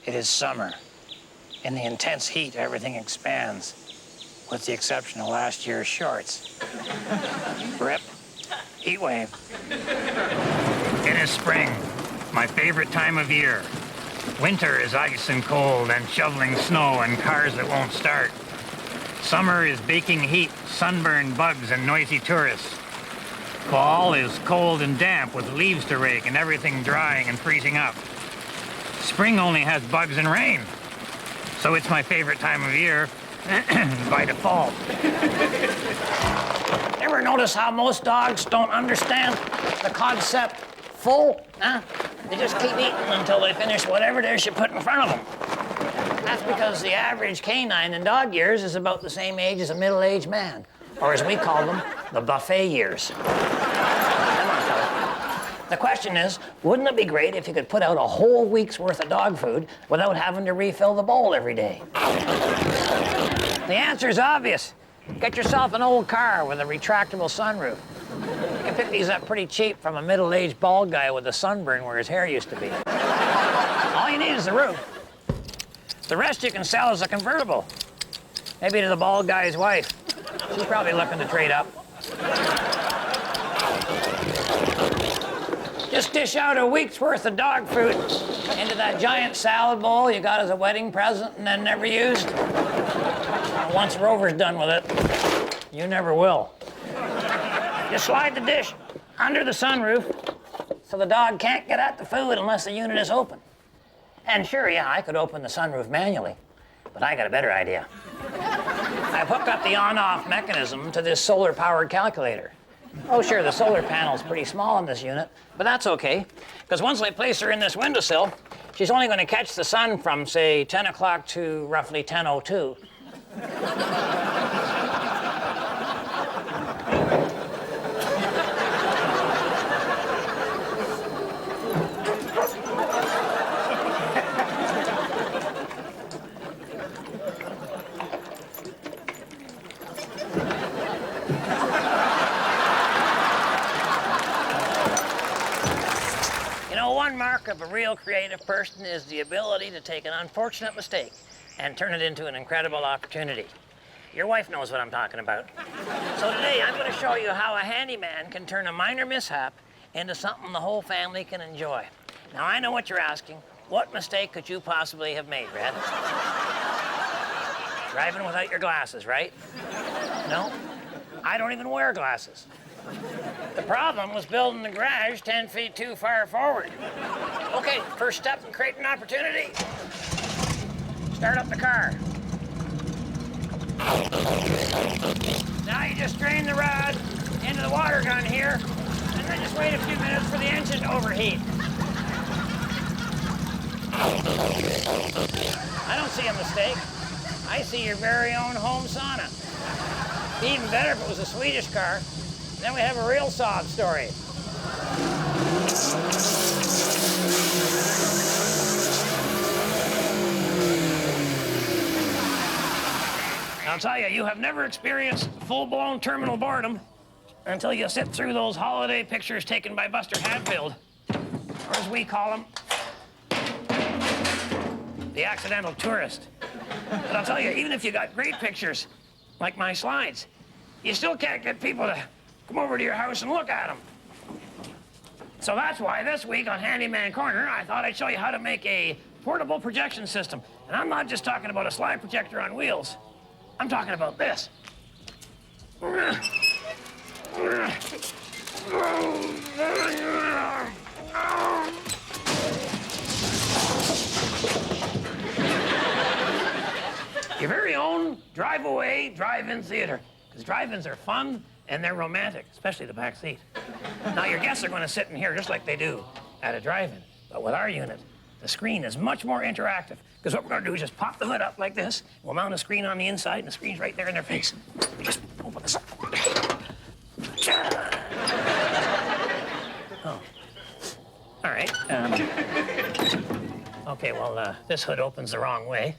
It is summer. In the intense heat, everything expands, with the exception of last year's shorts. Rip. Heatwave. It is spring, my favorite time of year. Winter is ice and cold and shoveling snow and cars that won't start. Summer is baking heat, sunburned bugs, and noisy tourists. Fall is cold and damp with leaves to rake and everything drying and freezing up. Spring only has bugs and rain, so it's my favorite time of year by default. Ever notice how most dogs don't understand the concept full? Huh? They just keep eating until they finish whatever it is you put in front of them. That's because the average canine in dog years is about the same age as a middle-aged man, or as we call them, the buffet years. Come on, fella. The question is, wouldn't it be great if you could put out a whole week's worth of dog food without having to refill the bowl every day? The answer's obvious. Get yourself an old car with a retractable sunroof. You can pick these up pretty cheap from a middle-aged bald guy with a sunburn where his hair used to be. All you need is the roof. The rest you can sell as a convertible. Maybe to the bald guy's wife. She's probably looking to trade up. Just dish out a week's worth of dog food into that giant salad bowl you got as a wedding present and then never used. And once Rover's done with it, you never will. You slide the dish under the sunroof so the dog can't get at the food unless the unit is open. And sure, yeah, I could open the sunroof manually, but I got a better idea. I've hooked up the on-off mechanism to this solar-powered calculator. Oh, sure, the solar panel's pretty small in this unit, but that's okay, because once I place her in this windowsill, she's only going to catch the sun from, say, 10 o'clock to roughly 10:02. One mark of a real creative person is the ability to take an unfortunate mistake and turn it into an incredible opportunity. Your wife knows what I'm talking about. So today I'm going to show you how a handyman can turn a minor mishap into something the whole family can enjoy. Now I know what you're asking. What mistake could you possibly have made, Red? Driving without your glasses, right? No? I don't even wear glasses. The problem was building the garage 10 feet too far forward. Okay, first step in creating opportunity. Start up the car. Now you just drain the rod into the water gun here, and then just wait a few minutes for the engine to overheat. I don't see a mistake. I see your very own home sauna. It'd be even better if it was a Swedish car. Then we have a real sob story. I'll tell you, you have never experienced full-blown terminal boredom until you sit through those holiday pictures taken by Buster Hatfield, or as we call him, the accidental tourist. But I'll tell you, even if you got great pictures, like my slides, you still can't get people to come over to your house and look at them. So that's why this week on Handyman Corner, I thought I'd show you how to make a portable projection system. And I'm not just talking about a slide projector on wheels. I'm talking about this. Your very own drive-away, drive-in theater. Because drive-ins are fun and they're romantic, especially the back seat. Now, your guests are going to sit in here just like they do at a drive-in. But with our unit, the screen is much more interactive. Because what we're going to do is just pop the hood up like this. We'll mount a screen on the inside, and the screen's right there in their face. Just open this up. Oh. All right. Okay, well, this hood opens the wrong way.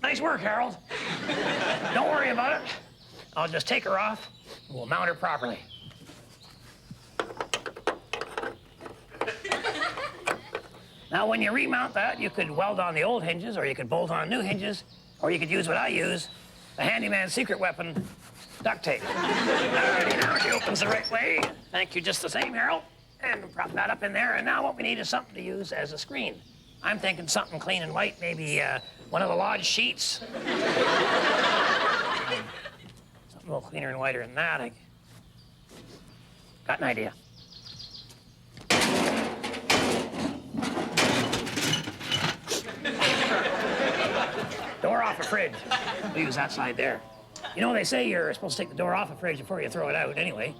Nice work, Harold. Don't worry about it. I'll just take her off, and we'll mount her properly. Now, when you remount that, you could weld on the old hinges, or you could bolt on new hinges, or you could use what I use, the handyman's secret weapon, duct tape. Alrighty, now she opens the right way. Thank you just the same, Harold. And prop that up in there, and now what we need is something to use as a screen. I'm thinking something clean and white, maybe one of the lodge sheets. Something a little cleaner and whiter than that. Got an idea. Door off a fridge. We'll use that side there. You know, they say you're supposed to take the door off a fridge before you throw it out anyway.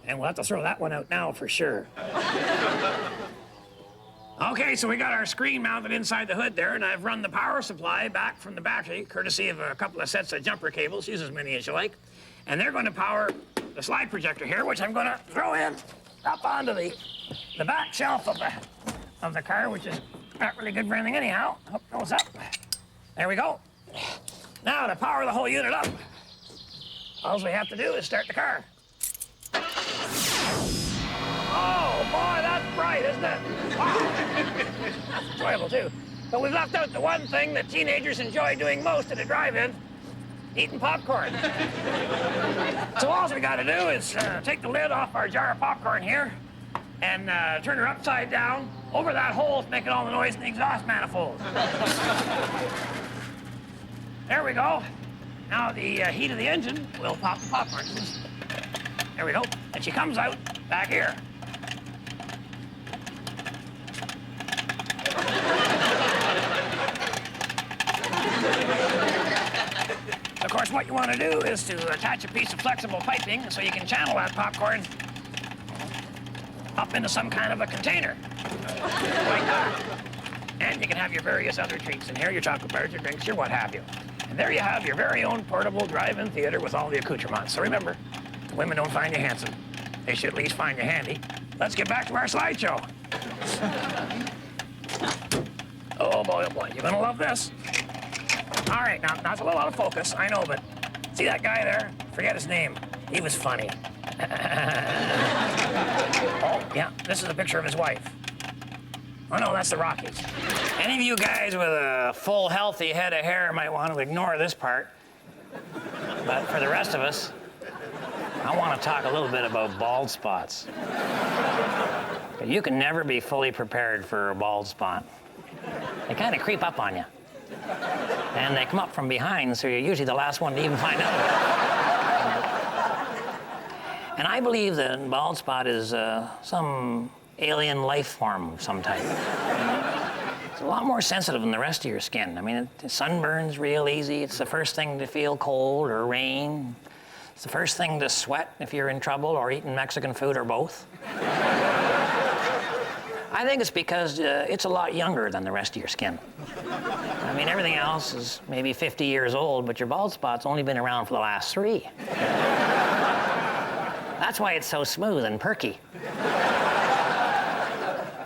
And we'll have to throw that one out now for sure. Okay, so we got our screen mounted inside the hood there, and I've run the power supply back from the battery, courtesy of a couple of sets of jumper cables. Use as many as you like. And they're going to power the slide projector here, which I'm going to throw in up onto the back shelf of the car, which is not really good for anything anyhow. Hope it goes up. There we go. Now, to power the whole unit up, all we have to do is start the car. Oh, boy, that's bright, isn't it? Wow. That's enjoyable, too. But we've left out the one thing that teenagers enjoy doing most at a drive-in, eating popcorn. So all we got to do is take the lid off our jar of popcorn here and turn her upside down over that hole making all the noise in the exhaust manifold. There we go. Now the heat of the engine will pop the popcorn. There we go. And she comes out back here. Of course, what you want to do is to attach a piece of flexible piping so you can channel that popcorn up into some kind of a container, like that. And you can have your various other treats in here, your chocolate bars, your drinks, your what have you. And there you have your very own portable drive-in theater with all the accoutrements. So remember, women don't find you handsome. They should at least find you handy. Let's get back to our slideshow. Oh boy, you're gonna love this. All right, now that's a little out of focus, I know, but see that guy there? Forget his name. He was funny. Oh, yeah, this is a picture of his wife. Oh no, that's the Rockies. Any of you guys with a full, healthy head of hair might want to ignore this part. But for the rest of us, I want to talk a little bit about bald spots. But you can never be fully prepared for a bald spot. They kind of creep up on you. And they come up from behind, so you're usually the last one to even find out. And I believe that a bald spot is some alien life form of some type. It's a lot more sensitive than the rest of your skin. I mean, it sunburns real easy. It's the first thing to feel cold or rain. It's the first thing to sweat if you're in trouble or eating Mexican food or both. I think it's because it's a lot younger than the rest of your skin. I mean, everything else is maybe 50 years old, but your bald spot's only been around for the last 3. That's why it's so smooth and perky.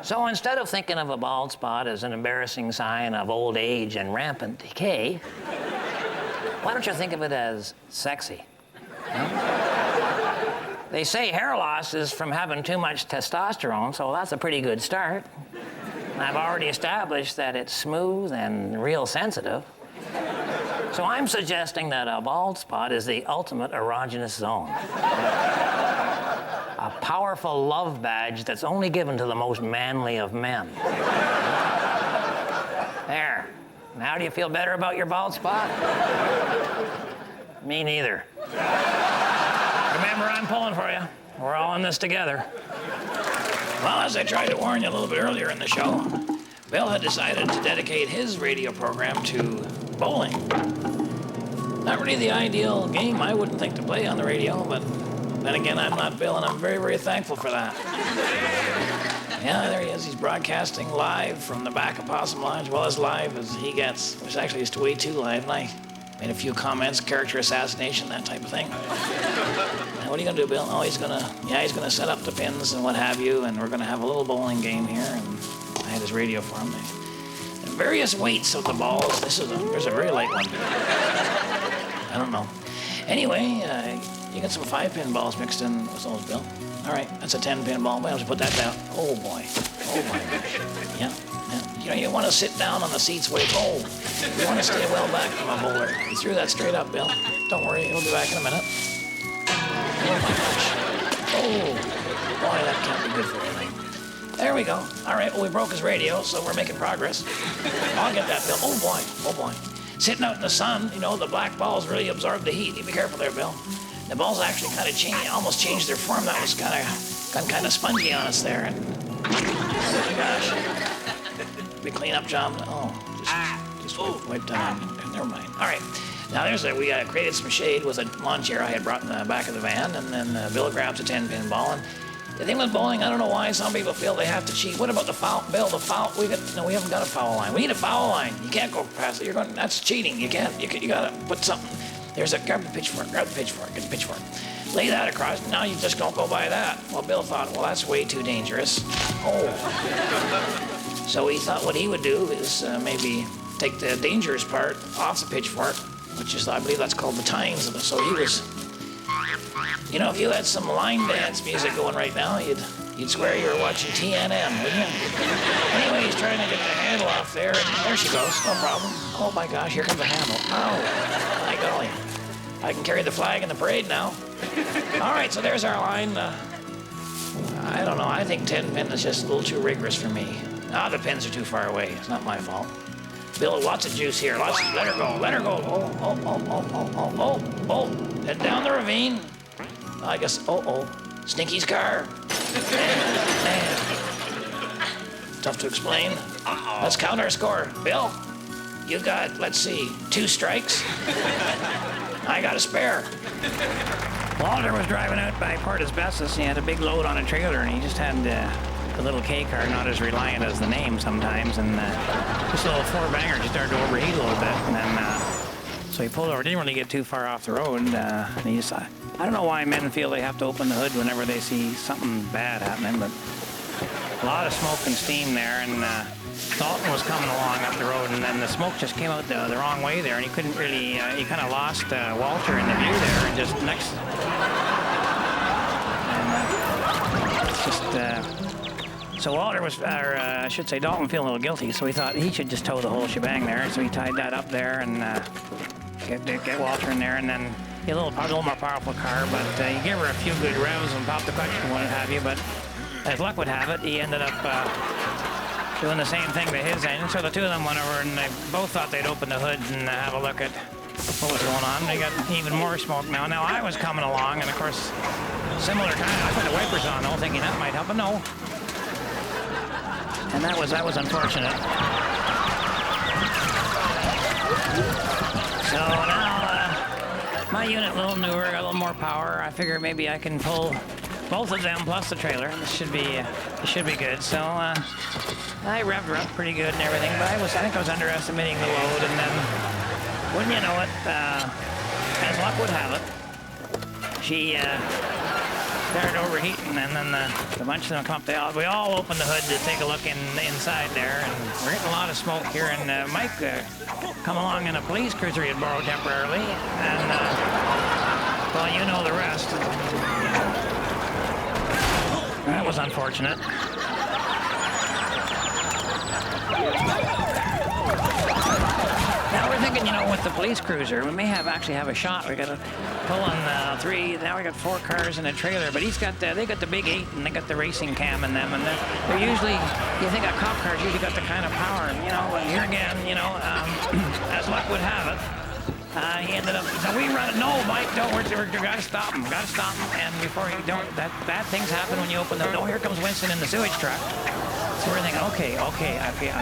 So instead of thinking of a bald spot as an embarrassing sign of old age and rampant decay, why don't you think of it as sexy? They say hair loss is from having too much testosterone, so that's a pretty good start. I've already established that it's smooth and real sensitive. So I'm suggesting that a bald spot is the ultimate erogenous zone. A powerful love badge that's only given to the most manly of men. There. Now do you feel better about your bald spot? Me neither. Remember, I'm pulling for you. We're all in this together. Well, as I tried to warn you a little bit earlier in the show, Bill had decided to dedicate his radio program to bowling. Not really the ideal game I wouldn't think to play on the radio, but then again, I'm not Bill, and I'm very, very thankful for that. Yeah, there he is. He's broadcasting live from the back of Possum Lodge, well, as live as he gets, which actually is way too live, and I made a few comments, character assassination, that type of thing. Now, what are you gonna do, Bill? Oh, he's gonna set up the pins and what have you, and we're gonna have a little bowling game here, and I had his radio for him. And various weights of the balls. There's a very light one. I don't know. Anyway, You get some 5-pin balls mixed in with those, Bill. All right, that's a 10-pin ball. We'll have to put that down. Oh, boy. Oh, my gosh. Yeah. You know, you want to sit down on the seats where you roll. You want to stay well back from a bowler. You threw that straight up, Bill. Don't worry, it'll be back in a minute. Oh, my gosh. Oh, boy, that can't be good for anything. There we go. All right, well, we broke his radio, so we're making progress. I'll get that, Bill. Oh, boy. Oh, boy. Sitting out in the sun, you know, the black balls really absorb the heat. You be careful there, Bill. The balls actually kind of almost changed their form. That was kind of spongy on us there. And, oh my gosh. We clean up, John. Oh, just wipe down. Never mind. All right. Now we created some shade with a lawn chair I had brought in the back of the van, and then Bill grabs a 10-pin ball. And the thing with bowling, I don't know why some people feel they have to cheat. What about the foul? Bill, the foul? We haven't got a foul line. We need a foul line. You can't go past it. That's cheating. You can't. You gotta put something. Grab the pitchfork, get the pitchfork. Lay that across, now you just don't go by that. Well, Bill thought, well, that's way too dangerous. Oh. So he thought what he would do is maybe take the dangerous part off the pitchfork, which is, I believe that's called the tines of it. So he was, you know, if you had some line dance music going right now, you'd swear you were watching TNN, wouldn't you? Anyway, he's trying to get the handle off there, and there she goes, no problem. Oh my gosh, here comes the handle. Oh, my golly. I can carry the flag in the parade now. All right, so there's our line. I don't know, I think 10-pin is just a little too rigorous for me. The pins are too far away. It's not my fault. Bill, lots of juice here. Let her go. Oh. Head down the ravine. I guess, Stinky's car. Man. Tough to explain. Let's count our score. Bill, you got, let's see, 2 strikes. I got a spare. Walter was driving out by Port Asbestos. He had a big load on a trailer, and he just had the little K car, not as reliant as the name sometimes, and this little 4-banger just started to overheat a little bit, and then so he pulled over. Didn't really get too far off the road, and he just, I don't know why men feel they have to open the hood whenever they see something bad happening, but a lot of smoke and steam there, and Dalton was coming along up the road, and then the smoke just came out the wrong way there, and he couldn't really, he kind of lost Walter in the view there, and just next, and it's just, so Walter was, I should say Dalton feeling a little guilty, so he thought he should just tow the whole shebang there, so he tied that up there and get Walter in there, and then get a little more powerful car, but you give her a few good revs and pop the clutch and what have you, but as luck would have it, he ended up doing the same thing to his engine. So the two of them went over and they both thought they'd open the hood and have a look at what was going on. They got even more smoke now. Now I was coming along, and of course, similar kind. I put the wipers on, though, thinking that might help, but no. And that was unfortunate. So now my unit a little newer, got a little more power. I figure maybe I can pull both of them plus the trailer. This should be good. So I revved her up pretty good and everything, but I think I was underestimating the load, and then wouldn't you know it, as luck would have it, she started overheating, and then the bunch of them come up. We all opened the hood to take a look inside there, and we're getting a lot of smoke here. And Mike come along in a police cruiser he had borrowed temporarily, and well, you know the rest. That was unfortunate. Now we're thinking, you know, with the police cruiser, we may actually have a shot. We got to pull in 3. Now we got 4 cars and a trailer, but they got the big 8 and they got the racing cam in them, and they're usually, you think a cop car's usually got the kind of power, and you know, here again, you know, as luck would have it. He ended up, so we run it. No, Mike, don't. We gotta stop him. And before you don't, bad things happen when you open the door. Here comes Winston in the sewage truck. So we're thinking, okay,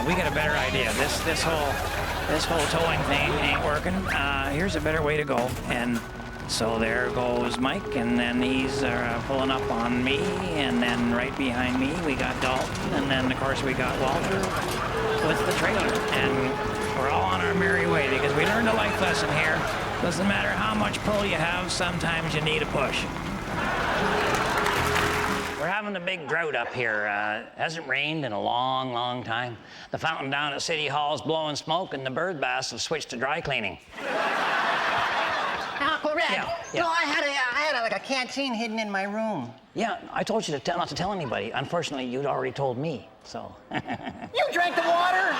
we got a better idea. This whole towing thing ain't working. Here's a better way to go. And so there goes Mike, and then he's pulling up on me, and then right behind me we got Dalton, and then of course we got Walter with the trailer. And we're all on our merry way, because we learned a life lesson here. Doesn't matter how much pull you have, sometimes you need a push. We're having a big drought up here. Hasn't rained in a long, long time. The fountain down at City Hall is blowing smoke, and the bird baths have switched to dry cleaning. Uncle Red. Yeah. No, I had like a canteen hidden in my room. Yeah, I told you not to tell anybody. Unfortunately, you'd already told me, so. You drank the water?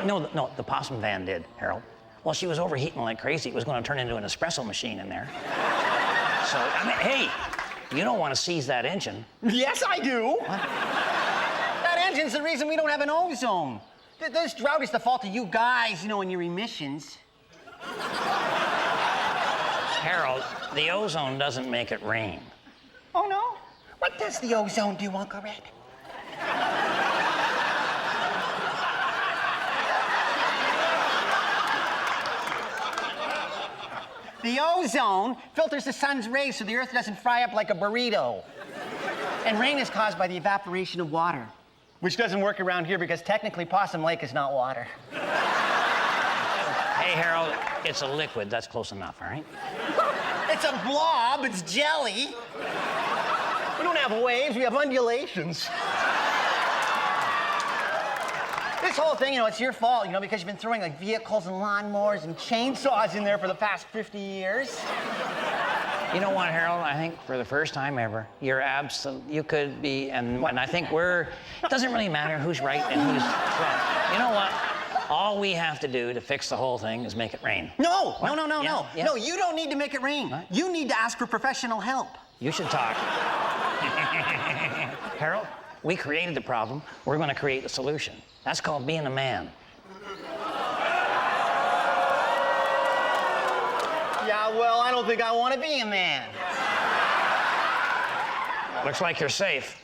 No, the possum van did, Harold. Well, she was overheating like crazy. It was going to turn into an espresso machine in there. So, I mean, hey, you don't want to seize that engine. Yes, I do. What? That engine's the reason we don't have an ozone. This drought is the fault of you guys, you know, and your emissions. Harold, the ozone doesn't make it rain. Oh, no? What does the ozone do, Uncle Red? The ozone filters the sun's rays so the earth doesn't fry up like a burrito. And rain is caused by the evaporation of water, which doesn't work around here because technically Possum Lake is not water. Hey, Harold, it's a liquid. That's close enough, all right? It's a blob. It's jelly. We don't have waves. We have undulations. This whole thing, you know, it's your fault, you know, because you've been throwing like vehicles and lawnmowers and chainsaws in there for the past 50 years. You know what, Harold? I think for the first time ever, you could be, and I think it doesn't really matter who's right and who's wrong. You know what? All we have to do to fix the whole thing is make it rain. No, What? no. Yeah. No, you don't need to make it rain. What? You need to ask for professional help. You should talk. Harold, we created the problem. We're going to create the solution. That's called being a man. Yeah, well, I don't think I want to be a man. Looks like you're safe.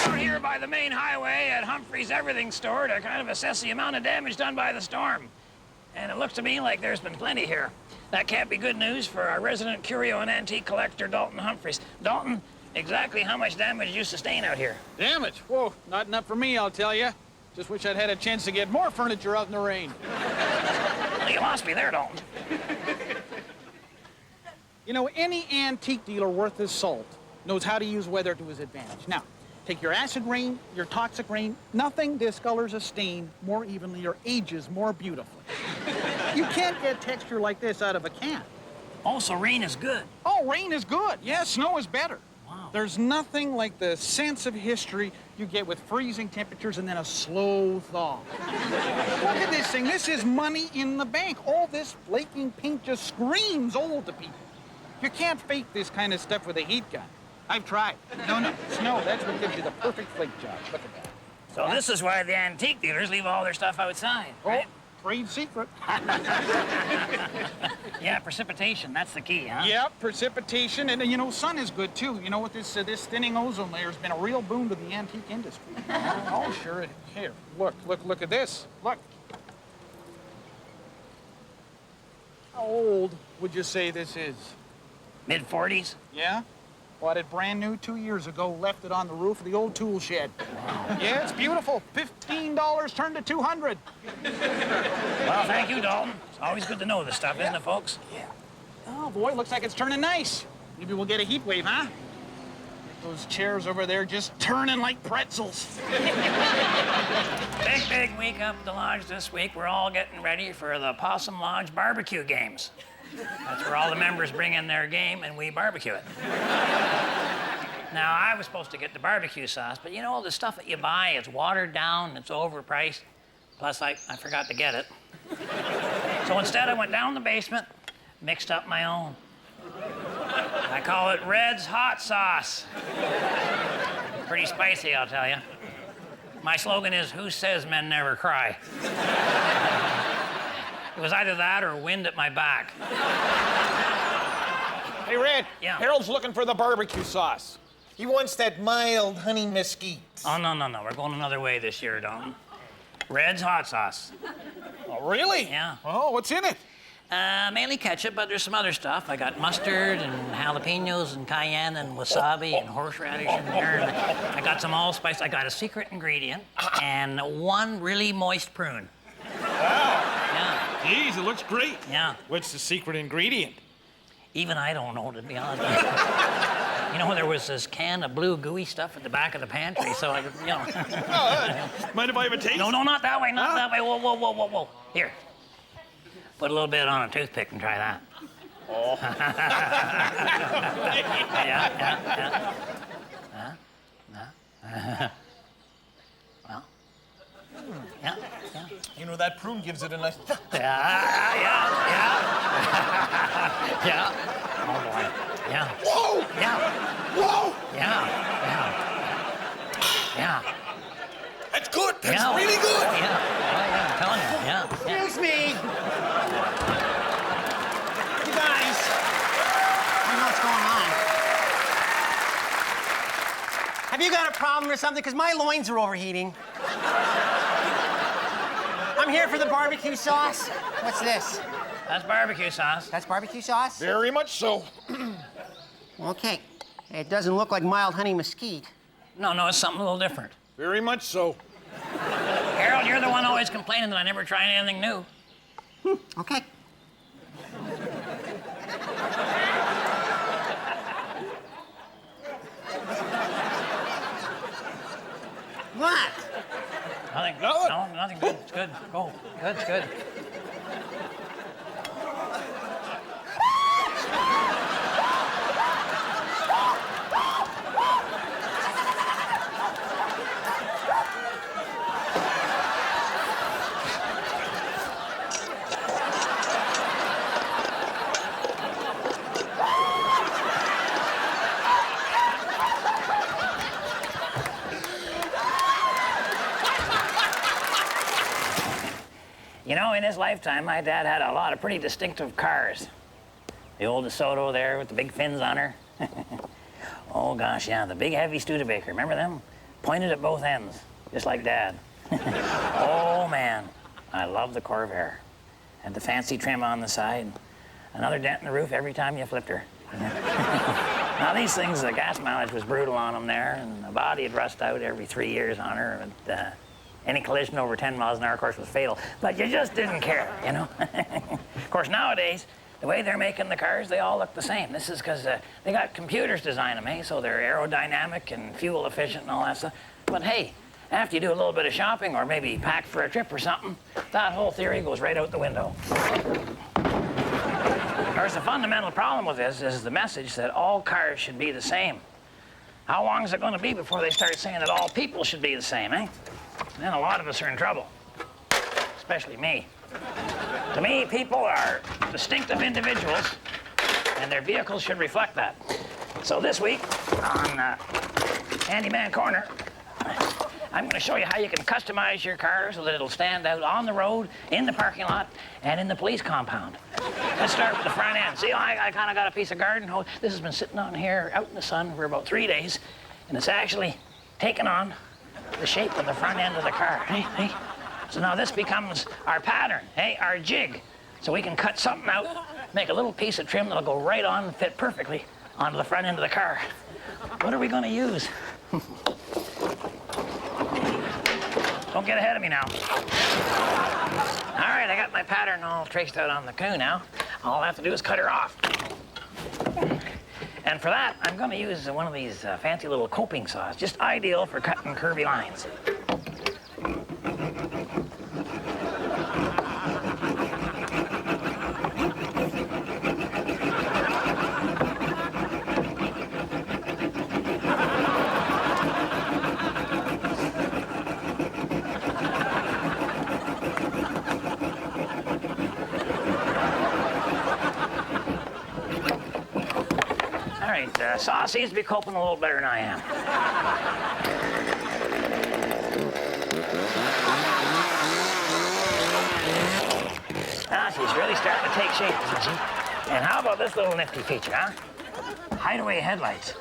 We're out here by the main highway at Humphrey's Everything Store to kind of assess the amount of damage done by the storm. And it looks to me like there's been plenty here. That can't be good news for our resident curio and antique collector, Dalton Humphreys. Dalton, exactly how much damage did you sustain out here? Damage? Whoa, not enough for me, I'll tell you. Just wish I'd had a chance to get more furniture out in the rain. Well, you lost me there, Dalton. You know, any antique dealer worth his salt knows how to use weather to his advantage. Now, take your acid rain, your toxic rain, nothing discolors a stain more evenly or ages more beautifully. You can't get texture like this out of a can. Also, rain is good. Oh, rain is good. Yeah, snow is better. Wow. There's nothing like the sense of history you get with freezing temperatures and then a slow thaw. Look at this thing. This is money in the bank. All this flaking paint just screams old to people. You can't fake this kind of stuff with a heat gun. I've tried. No. Snow, that's what gives you the perfect flake job. Look at that. So this is why the antique dealers leave all their stuff outside, right? Trade secret. Yeah, precipitation, that's the key, huh? Yep, precipitation, and you know, sun is good too. You know what, this thinning ozone layer has been a real boon to the antique industry. Oh, sure. Here, look at this. Look. How old would you say this is? Mid-40s? Yeah? Bought it brand new 2 years ago, left it on the roof of the old tool shed. Wow. Yeah, it's beautiful. $15 turned to $200. Well, thank you, Dalton. It's always good to know this stuff, isn't it, folks? Yeah. Oh, boy, looks like it's turning nice. Maybe we'll get a heat wave, huh? Those chairs over there just turning like pretzels. Big week up at the lodge this week. We're all getting ready for the Possum Lodge barbecue games. That's where all the members bring in their game and we barbecue it. Now, I was supposed to get the barbecue sauce, but you know, the stuff that you buy, it's watered down, it's overpriced. Plus, I forgot to get it. So instead, I went down the basement, mixed up my own. I call it Red's Hot Sauce. Pretty spicy, I'll tell you. My slogan is, who says men never cry? It was either that or wind at my back. Hey, Red. Yeah. Harold's looking for the barbecue sauce. He wants that mild honey mesquite. Oh, no. We're going another way this year, Dalton. Red's Hot Sauce. Oh, really? Yeah. Oh, what's in it? Mainly ketchup, but there's some other stuff. I got mustard and jalapenos and cayenne and wasabi and horseradish in there. And I got some allspice. I got a secret ingredient and one really moist prune. Wow. Yeah. Geez, it looks great. Yeah. What's the secret ingredient? Even I don't know, to be honest with you. You know, there was this can of blue gooey stuff at the back of the pantry, so I could, you know. Mind if I have a taste? No, not that way, not that way. Whoa. Here. Put a little bit on a toothpick and try that. Oh. Yeah. Well. Yeah. You know, that prune gives it a nice... Yeah. Yeah. Oh boy. Yeah. Whoa! Yeah. Whoa! Yeah. That's good. That's Yeah. really good. Yeah. I'm telling you. Yeah. Excuse me. You guys. I don't know what's going on. Have you got a problem or something? Because my loins are overheating. I'm here for the barbecue sauce. What's this? That's barbecue sauce. That's barbecue sauce? Very much so. Okay. It doesn't look like mild honey mesquite. No, it's something a little different. Very much so. Harold, you're the one always complaining that I never try anything new. Okay. What? Nothing. No. No, nothing good. It's good. Go. Good. It's good. You know, in his lifetime, my dad had a lot of pretty distinctive cars. The old DeSoto there with the big fins on her. Oh, gosh, yeah, the big heavy Studebaker. Remember them? Pointed at both ends, just like Dad. Oh, man, I love the Corvair. Had the fancy trim on the side. Another dent in the roof every time you flipped her. Now, these things, the gas mileage was brutal on them there, and the body would rust out every 3 years on her. And, any collision over 10 miles an hour, of course, was fatal. But you just didn't care, you know? Of course, nowadays, the way they're making the cars, they all look the same. This is because they got computers design them, eh? So they're aerodynamic and fuel efficient and all that stuff. But hey, after you do a little bit of shopping or maybe pack for a trip or something, that whole theory goes right out the window. Of course, the fundamental problem with this is the message that all cars should be the same. How long is it going to be before they start saying that all people should be the same, eh? Then a lot of us are in trouble, especially me. To me, people are distinctive individuals, and their vehicles should reflect that. So this week on Handyman Corner, I'm going to show you how you can customize your car so that it'll stand out on the road, in the parking lot, and in the police compound. Let's start with the front end. See, I kind of got a piece of garden hose. This has been sitting on here out in the sun for about 3 days, and it's actually taken on the shape of the front end of the car, hey? So now this becomes our pattern, hey, our jig. So we can cut something out, make a little piece of trim that'll go right on and fit perfectly onto the front end of the car. What are we going to use? Don't get ahead of me now. All right, I got my pattern all traced out on the coo now. All I have to do is cut her off. And for that, I'm going to use one of these fancy little coping saws, just ideal for cutting curvy lines. Saw seems to be coping a little better than I am. Now she's really starting to take shape, isn't she? And how about this little nifty feature, huh? Hideaway headlights.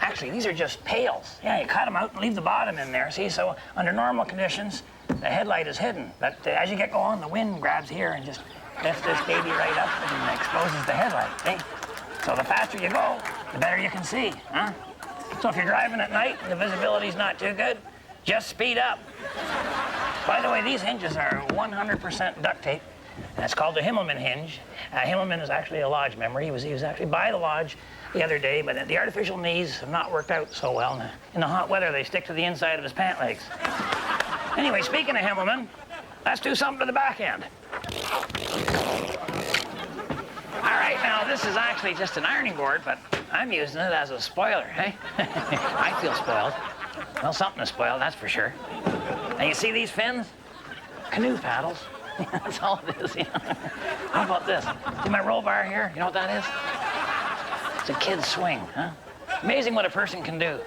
Actually, these are just pails. Yeah, you cut them out and leave the bottom in there, see? So under normal conditions, the headlight is hidden. But as you get going, the wind grabs here and just lifts this baby right up and exposes the headlight, eh? So the faster you go, the better you can see, huh? So if you're driving at night and the visibility's not too good, just speed up. By the way, these hinges are 100% duct tape, and it's called the Himmelman hinge. Himmelman is actually a lodge member. He was actually by the lodge the other day, but the artificial knees have not worked out so well. In the hot weather, they stick to the inside of his pant legs. Anyway, speaking of Himmelman, let's do something to the back end. All right, now this is actually just an ironing board, but I'm using it as a spoiler, hey? I feel spoiled. Well, something is spoiled, that's for sure. And you see these fins? Canoe paddles. That's all it is, you know? How about this? See my roll bar here? You know what that is? It's a kid's swing, huh? Amazing what a person can do.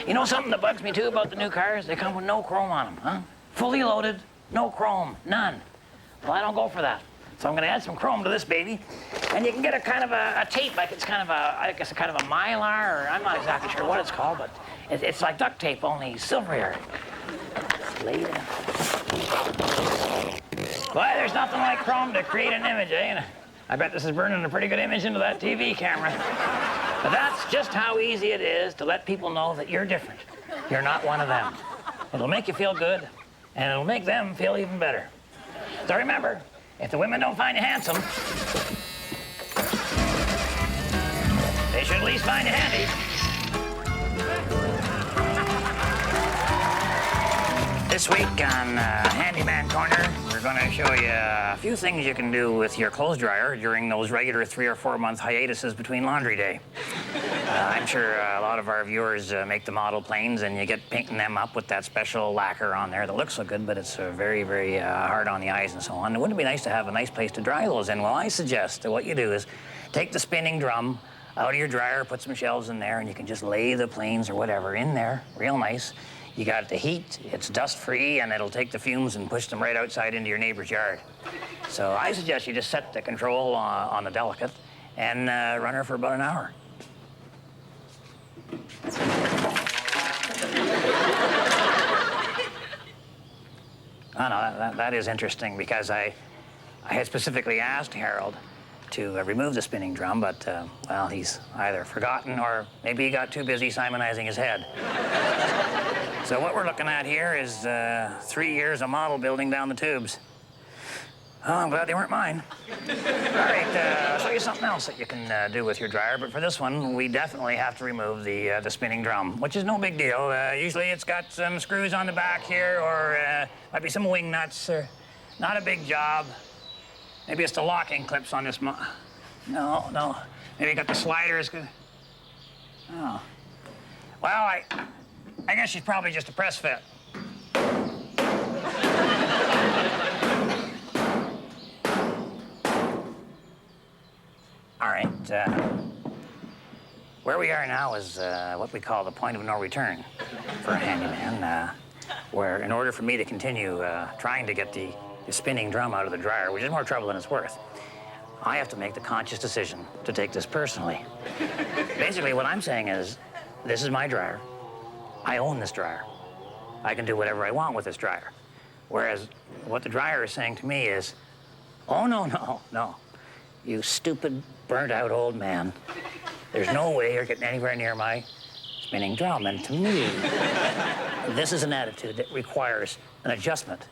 You know something that bugs me too about the new cars? They come with no chrome on them, huh? Fully loaded, no chrome, none. Well, I don't go for that. So I'm gonna add some chrome to this baby, and you can get a kind of a tape, like it's kind of a, I guess a kind of a mylar, or I'm not exactly sure what it's called, but it's like duct tape, only silverier. Lay down. Boy, there's nothing like chrome to create an image, eh? I bet this is burning a pretty good image into that TV camera. But that's just how easy it is to let people know that you're different. You're not one of them. It'll make you feel good, and it'll make them feel even better. So remember, if the women don't find you handsome, they should at least find you handy. This week on Handyman Corner, we're going to show you a few things you can do with your clothes dryer during those regular 3 or 4 month hiatuses between laundry day. I'm sure a lot of our viewers make the model planes, and you get painting them up with that special lacquer on there that looks so good, but it's very, very hard on the eyes and so on. Wouldn't it be nice to have a nice place to dry those in? Well, I suggest that what you do is take the spinning drum out of your dryer, put some shelves in there, and you can just lay the planes or whatever in there, real nice. You got the heat, it's dust-free, and it'll take the fumes and push them right outside into your neighbor's yard. So I suggest you just set the control on the delicate and run her for about an hour. Oh, no, that is interesting, because I had specifically asked Harold to remove the spinning drum, but, well, he's either forgotten or maybe he got too busy Simonizing his head. So what we're looking at here is 3 years of model building down the tubes. Oh, I'm glad they weren't mine. All right, I'll show you something else that you can do with your dryer, but for this one, we definitely have to remove the spinning drum, which is no big deal. Usually it's got some screws on the back here, or might be some wing nuts, or not a big job. Maybe it's the locking clips on this No. Maybe you got the sliders. Oh. Well, I guess she's probably just a press fit. All right, where we are now is what we call the point of no return for a handyman, where in order for me to continue trying to get the spinning drum out of the dryer, which is more trouble than it's worth, I have to make the conscious decision to take this personally. Basically, what I'm saying is, this is my dryer. I own this dryer. I can do whatever I want with this dryer. Whereas what the dryer is saying to me is, oh, no. You stupid, burnt-out old man. There's no way you're getting anywhere near my spinning drum. And to me, this is an attitude that requires an adjustment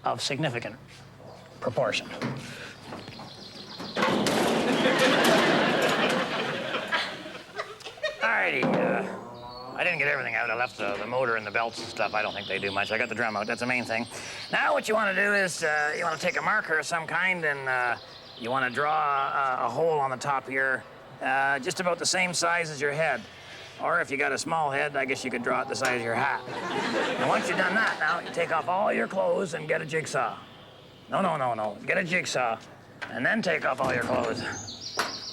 of significant proportion. Alrighty, I didn't get everything out. I left the motor and the belts and stuff. I don't think they do much. I got the drum out. That's the main thing. Now what you want to do is you want to take a marker of some kind, and you want to draw a hole on the top here, just about the same size as your head. Or if you got a small head, I guess you could draw it the size of your hat. And once you've done that, now you take off all your clothes and get a jigsaw. No. Get a jigsaw, and then take off all your clothes.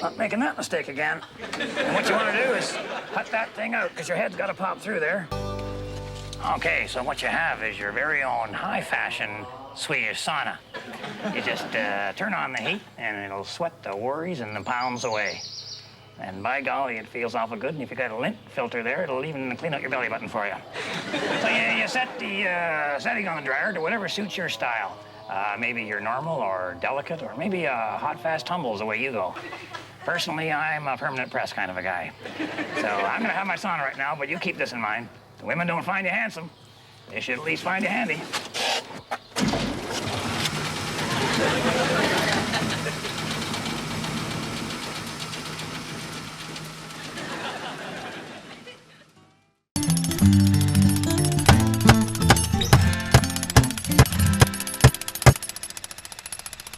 Not making that mistake again. And what you want to do is cut that thing out, because your head's got to pop through there. Okay, so what you have is your very own high-fashion Swedish sauna. You just turn on the heat, and it'll sweat the worries and the pounds away. And by golly, it feels awful good. And if you got a lint filter there, it'll even clean out your belly button for you. So you set the setting on the dryer to whatever suits your style. Maybe you're normal or delicate, or maybe hot, fast tumble is the way you go. Personally, I'm a permanent press kind of a guy. So I'm gonna have my sauna right now, but you keep this in mind. The women don't find you handsome. They should at least find you handy.